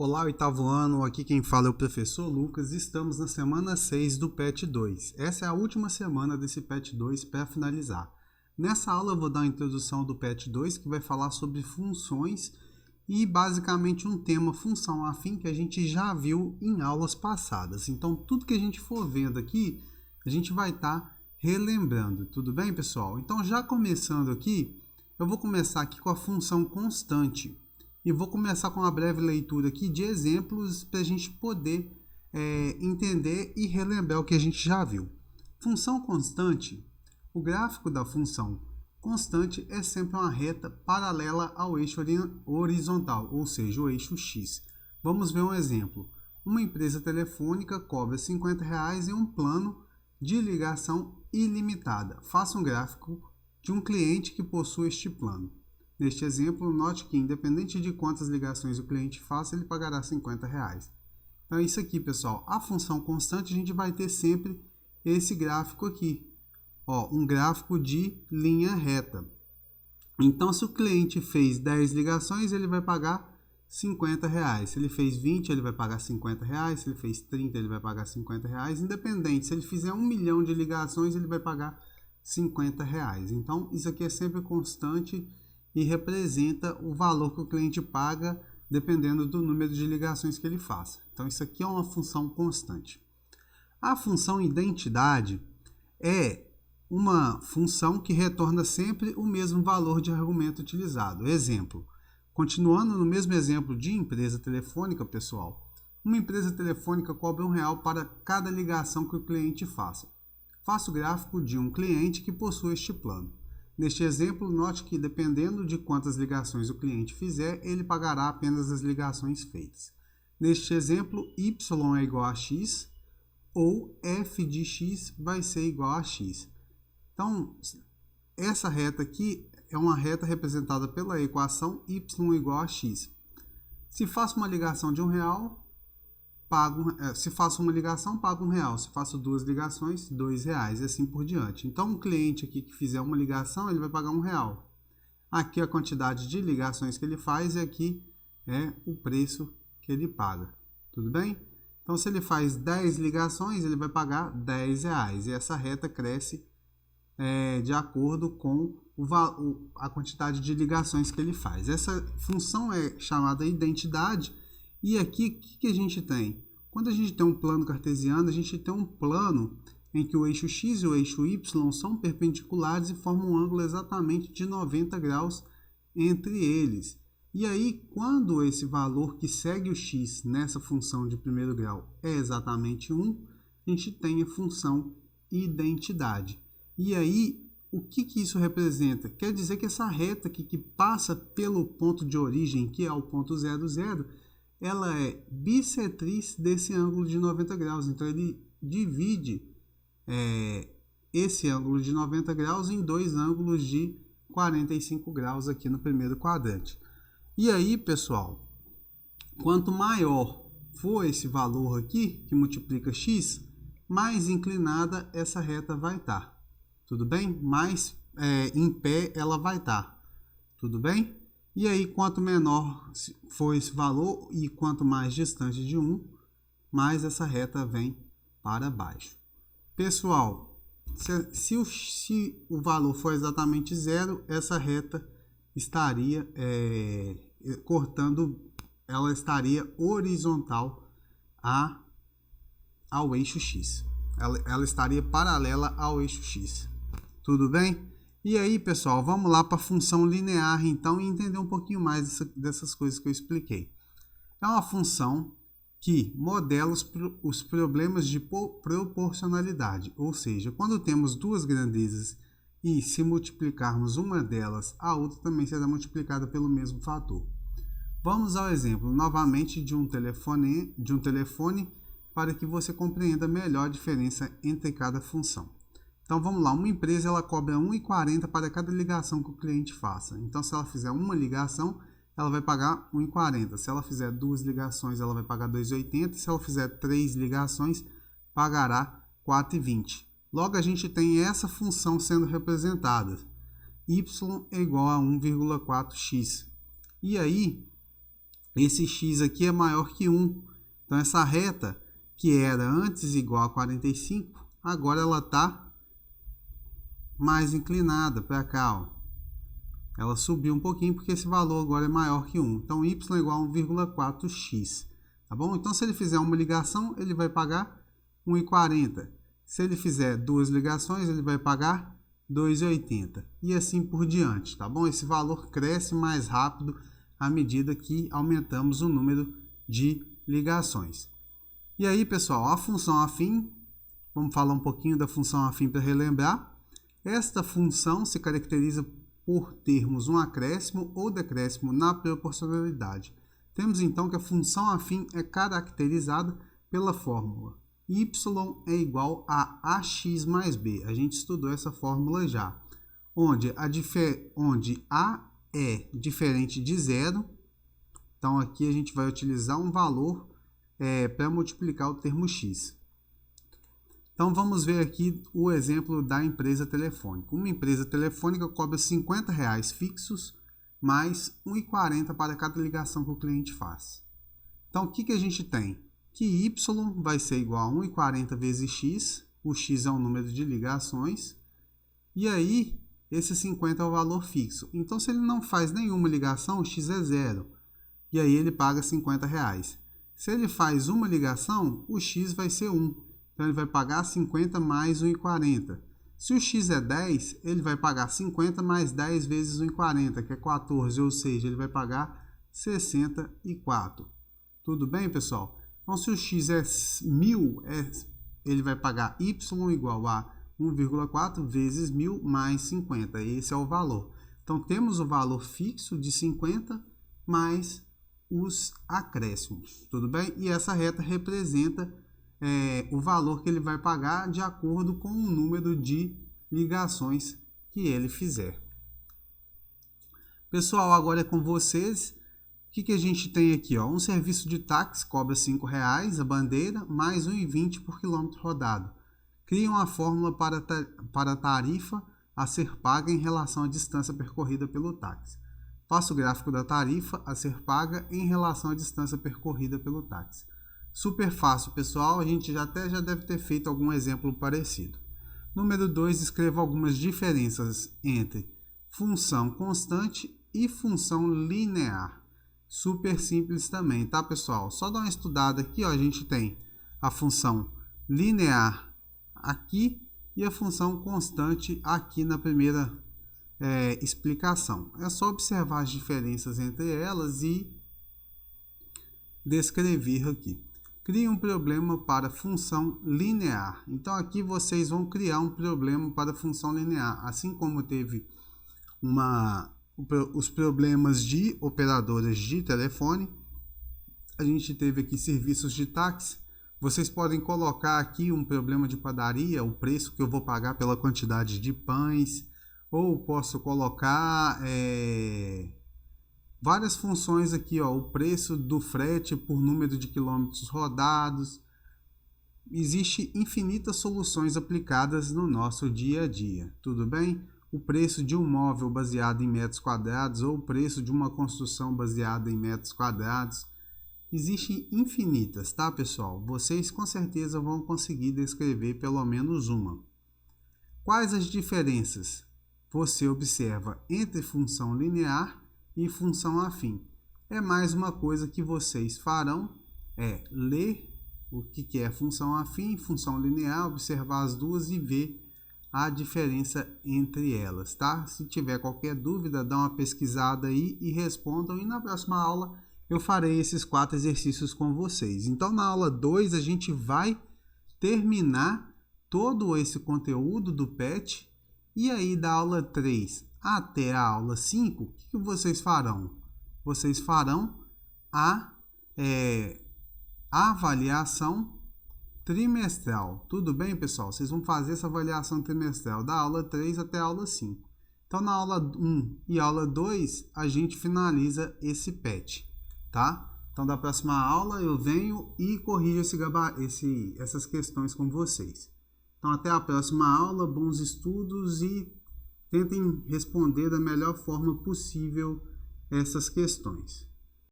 Olá, oitavo ano, aqui quem fala é o professor Lucas. Estamos na semana 6 do PET 2. Essa é a última semana desse PET 2 para finalizar. Nessa aula eu vou dar a introdução do PET 2, que vai falar sobre funções e basicamente um tema função afim que a gente já viu em aulas passadas. Então tudo que a gente for vendo aqui, a gente vai estar relembrando. Tudo bem, pessoal? Então já começando aqui, eu vou começar aqui com a função constante. E vou começar com uma breve leitura aqui de exemplos para a gente poder entender e relembrar o que a gente já viu. Função constante, o gráfico da função constante é sempre uma reta paralela ao eixo horizontal, ou seja, o eixo X. Vamos ver um exemplo. Uma empresa telefônica cobra R$50 em um plano de ligação ilimitada. Faça um gráfico de um cliente que possui este plano. Neste exemplo, note que, independente de quantas ligações o cliente faça, ele pagará R$50. Então, é isso aqui, pessoal. A função constante, a gente vai ter sempre esse gráfico aqui. Um gráfico de linha reta. Então, se o cliente fez 10 ligações, ele vai pagar R$50. Se ele fez 20, ele vai pagar R$50. Se ele fez 30, ele vai pagar R$50. Independente, se ele fizer 1 milhão de ligações, ele vai pagar R$50. Então, isso aqui é sempre constante e representa o valor que o cliente paga dependendo do número de ligações que ele faça. Então, isso aqui é uma função constante. A função identidade é uma função que retorna sempre o mesmo valor de argumento utilizado. Exemplo, continuando no mesmo exemplo de empresa telefônica, pessoal, uma empresa telefônica cobra R$1 para cada ligação que o cliente faça. Faça o gráfico de um cliente que possui este plano. Neste exemplo, note que dependendo de quantas ligações o cliente fizer, ele pagará apenas as ligações feitas. Neste exemplo, y é igual a x ou f de x vai ser igual a x. Então, essa reta aqui é uma reta representada pela equação y igual a x. Se faço uma ligação de R$1, se faço uma ligação, pago R$1. Se faço 2 ligações, R$2 e assim por diante. Então, um cliente aqui que fizer uma ligação, ele vai pagar R$1. Aqui a quantidade de ligações que ele faz e aqui é o preço que ele paga. Tudo bem? Então, se ele faz 10 ligações, ele vai pagar R$10. E essa reta cresce de acordo com a quantidade de ligações que ele faz. Essa função é chamada identidade. E aqui, o que a gente tem? Quando a gente tem um plano cartesiano, a gente tem um plano em que o eixo X e o eixo Y são perpendiculares e formam um ângulo exatamente de 90 graus entre eles. E aí, quando esse valor que segue o X nessa função de primeiro grau é exatamente 1, a gente tem a função identidade. E aí, o que isso representa? Quer dizer que essa reta aqui que passa pelo ponto de origem, que é o ponto 0, 0, ela é bissetriz desse ângulo de 90 graus. Então, ele divide esse ângulo de 90 graus em dois ângulos de 45 graus aqui no primeiro quadrante. E aí, pessoal, quanto maior for esse valor aqui, que multiplica x, mais inclinada essa reta vai estar. Tudo bem? Mais em pé ela vai estar. Tudo bem? E aí, quanto menor for esse valor e quanto mais distante de 1, mais essa reta vem para baixo. Pessoal, se o valor for exatamente 0, essa reta estaria cortando, ela estaria horizontal ao eixo X. Ela estaria paralela ao eixo X. Tudo bem? E aí, pessoal, vamos lá para a função linear, então, e entender um pouquinho mais dessas coisas que eu expliquei. É uma função que modela os problemas de proporcionalidade, ou seja, quando temos duas grandezas e se multiplicarmos uma delas, a outra também será multiplicada pelo mesmo fator. Vamos ao exemplo, novamente, de um telefone para que você compreenda melhor a diferença entre cada função. Então, vamos lá, uma empresa ela cobra R$1,40 para cada ligação que o cliente faça. Então, se ela fizer uma ligação, ela vai pagar R$1,40. Se ela fizer 2 ligações, ela vai pagar R$2,80. Se ela fizer 3 ligações, pagará R$4,20. Logo, a gente tem essa função sendo representada. Y é igual a 1,4x. E aí, esse x aqui é maior que 1. Então, essa reta, que era antes igual a 45, agora ela está mais inclinada para cá, ó. Ela subiu um pouquinho porque esse valor agora é maior que 1. Então, y é igual a 1,4x. Tá bom? Então, se ele fizer uma ligação, ele vai pagar 1,40. Se ele fizer duas ligações, ele vai pagar 2,80. E assim por diante, tá bom? Esse valor cresce mais rápido à medida que aumentamos o número de ligações. E aí, pessoal, a função afim, vamos falar um pouquinho da função afim para relembrar. Esta função se caracteriza por termos um acréscimo ou decréscimo na proporcionalidade. Temos então que a função afim é caracterizada pela fórmula y é igual a ax mais b. A gente estudou essa fórmula já, onde a é diferente de zero. Então aqui a gente vai utilizar um valor para multiplicar o termo x. Então, vamos ver aqui o exemplo da empresa telefônica. Uma empresa telefônica cobra R$50 fixos, mais R$1,40 para cada ligação que o cliente faz. Então, o que a gente tem? Que y vai ser igual a 1,40 vezes x, o x é o número de ligações, e aí, esse 50 é o valor fixo. Então, se ele não faz nenhuma ligação, o x é zero, e aí ele paga R$50. Se ele faz uma ligação, o x vai ser 1. Então, ele vai pagar 50 mais 1,40. Se o x é 10, ele vai pagar 50 mais 10 vezes 1,40, que é 14, ou seja, ele vai pagar 64. Tudo bem, pessoal? Então, se o x é 1.000, ele vai pagar y igual a 1,4 vezes 1.000 mais 50. Esse é o valor. Então, temos o valor fixo de 50 mais os acréscimos. Tudo bem? E essa reta representa o valor que ele vai pagar de acordo com o número de ligações que ele fizer. Pessoal, agora é com vocês. O que a gente tem aqui? Ó? Um serviço de táxi cobra R$5 a bandeira, mais R$1,20 por quilômetro rodado. Cria uma fórmula para a tarifa a ser paga em relação à distância percorrida pelo táxi. Faça o gráfico da tarifa a ser paga em relação à distância percorrida pelo táxi. Super fácil, pessoal, a gente já deve ter feito algum exemplo parecido. Número 2, escreva algumas diferenças entre função constante e função linear. Super simples também, tá, pessoal? Só dar uma estudada aqui, ó, a gente tem a função linear aqui e a função constante aqui na primeira explicação. É só observar as diferenças entre elas e descrever aqui. Crie um problema para função linear. Então, aqui vocês vão criar um problema para função linear. Assim como teve os problemas de operadoras de telefone, a gente teve aqui serviços de táxi. Vocês podem colocar aqui um problema de padaria, o preço que eu vou pagar pela quantidade de pães, ou posso colocar várias funções aqui, ó, o preço do frete por número de quilômetros rodados. Existem infinitas soluções aplicadas no nosso dia a dia, tudo bem? O preço de um móvel baseado em metros quadrados ou o preço de uma construção baseada em metros quadrados. Existem infinitas, tá, pessoal? Vocês com certeza vão conseguir descrever pelo menos uma. Quais as diferenças você observa entre função linear e função afim? É mais uma coisa que vocês farão, ler o que é função afim e função linear, observar as duas e ver a diferença entre elas, tá? Se tiver qualquer dúvida, dá uma pesquisada aí e respondam, e na próxima aula eu farei esses 4 exercícios com vocês. Então, na aula 2, a gente vai terminar todo esse conteúdo do PET, e aí da aula 3 até a aula 5, o que vocês farão? Vocês farão a avaliação trimestral. Tudo bem, pessoal? Vocês vão fazer essa avaliação trimestral da aula 3 até a aula 5. Então, na aula 1 e aula 2, a gente finaliza esse PET, tá? Então, da próxima aula, eu venho e corrijo essas questões com vocês. Então, até a próxima aula, bons estudos e tentem responder da melhor forma possível essas questões.